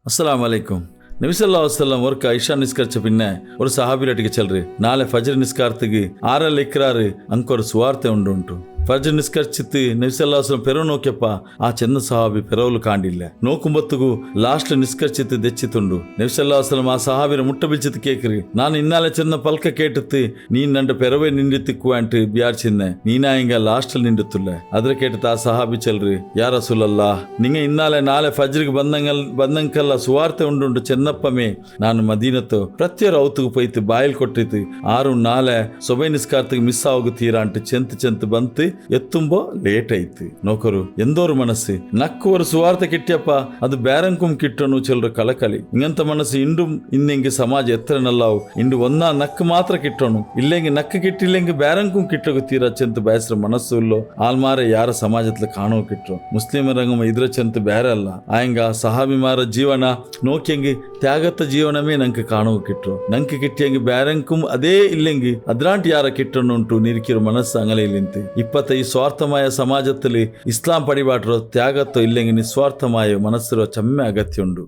ಅಸ್ಸಲಾಮ್ ಅಲೈಕುಂ. ನಬಿ ಸಲ್ಲಲ್ಲಾಹು ಅಲೈಹಿ ವಸಲ್ಲಂ ಒರ್ಕ ಇಶಾ ನಿಸ್ಕರ್ಚ ಪಿನ್ನೆ ഒരു സഹാബിലട്ടിക്ക് ചെല്ലറ് നാളെ ഫജ്ർ നിസ്കാരത്തിക്ക് ആറല്ല ഇക്രാറ് അങ്കൊരു സുവാർത്ത ഉണ്ടുಂಟು. ಫಜ್ರ್ ನಿಸ್ಕರ್ಚಿತ್ತು ನಬಿ ಸಲ್ಲಲ್ಲಾಹು ಅಲೈಹಿ ವಸಲ್ಲಂ ಪೆರವು ನೋಕ್ಯಪ್ಪ ಆ ಚೆನ್ನ ಸಹಾಬಿ ಪೆರವಲು ಕಾಂಡಿಲ್ಲ. ನೋಕುಂಬತ್ತುಗು ಲಾಸ್ಟ್ ನಿಸ್ಕರ್ಚಿತ್ತು ದೆಚ್ಚಿತುಂಡು. ನಬಿ ಸಲ್ಲಲ್ಲಾಹು ಅಲೈಹಿ ವಸಲ್ಲಂ ಆ ಸಹಾಬಿರ ಮುಟ್ಟ ಬಿಲ್ಚಿತ್ತು ಕೇಕ್ರಿ, ನಾನು ಇನ್ನಾಲೆ ಚೆನ್ನ ಪಲ್ಕ ಕೇಟತ್ತು ನೀನ್ ನಂಡ ಪೆರವೇ ನಿಂಡಿತ್ತಿಕ್ಕು ಅಂಟು ಬಿಯಾರ್ಚಿನ್ನೆ ನೀನಾ ಹಿಂಗ ಲಾಸ್ಟಲ್ಲಿ ನಿಂಡುತ್ತುಲ್ಲ. ಅದ್ರ ಕೇಟತ್ತು ಆ ಸಹಾಬಿ ಚೆಲ್ರಿ, ಯಾ ರಸೂಲಲ್ಲಾ ನಿಂಗ ಇನ್ನಾಲೆ ನಾಳೆ ಫಜ್ರಿಗೆ ಬಂದಂಕಲ್ಲ ಸುವಾರ್ತೆ ಉಂಡುಂಟು ಚೆನ್ನಪ್ಪಮೇ. ನಾನು ಮದೀನತ್ತು ಪ್ರತಿಯೊರು ಔತುಗು ಪೈತು ಬಾಯಿಲ್ ಕೊಟ್ಟಿತ್ತು ಆರು ನಾಳೆ ಸೊಬೈ ನಿಸ್ಕಾರತಿಗೆ ಮಿಸ್ ಆಗುತ್ತೀರಾ ಅಂಟು ಚೆಂತ್ ಬಂತು ಎತ್ತುಂಬೋ ಲೇಟ್ ಆಯ್ತು. ನೋಕರು ಎಂದೋರು ಮನಸ್ಸು ನಕ್ಕುವರು ಸುವಾರ್ತೆ ಕಿಟ್ಯಪ್ಪ ಅದು ಬ್ಯಾರಂಕುಂ ಕಿಟ್ಟನು ಚೆಲ್ರು ಕಳಕಳಿ ಇಂಗಂತ ಮನಸ್ಸು ಇಂಡು ಇನ್ನೆಂಗೆ ಸಮಾಜ ಎತ್ತರನಲ್ಲಾವು ಇಂಡು ಒಂದಾ ನಕ್ಕು ಮಾತ್ರ ಕಿಟ್ಟನು ಇಲ್ಲೆಂಗೆ ನಕ್ಕು ಕಿಟ್ಟಿಲ್ಲೆಂಗೆ ಬ್ಯಾರಂಕುಂ ಕಿಟ್ಟೋಗು ತೀರಾ ಚೆಂತ ಬ್ಯಾಸ್ರ ಮನಸ್ಸು ಇಲ್ಲೋ ಆಲ್ಮಾರೆ ಯಾರ ಸಮಾಜತ್ಲ ಕಾಣೋ ಕಿಟ್ರು ಮುಸ್ಲಿಮರಂಗಮ ಇದ್ರ ಚೆಂತ ಬ್ಯಾರೆ ಅಲ್ಲ ಆಯಂಗ ಸಹಾಬಿಮಾರ ಜೀವನ ನೋಕ್ಯಂಗೆ ತ್ಯಾಗತ್ತ ಜೀವನಮೇ ನಂಗೆ ಕಾಣೋ ಕಿಟ್ರು ನಂಗೆ ಕಿಟ್ಟಿಯಂಗೆ ಬ್ಯಾರಂಕುಂ ಅದೇ ಇಲ್ಲೆಂಗೆ ಅದ್ರಾಂಟ್ ಯಾರ ಕಿಟ್ಟನುಂಟು ನಿರಿಕಿರು ಮನಸ್ಸು ಅಂಗಲಿಲಿಂತೆ ഈ സ്വാർത്ഥമായ സമാജത്തിൽ ഇസ്ലാം പടിപാട്ടോ ത്യാഗത്തോ ഇല്ലെങ്കിൽ നിസ്വാർത്ഥമായ മനസ്സിലോ ചമ്മ അഗത്യമുണ്ട്.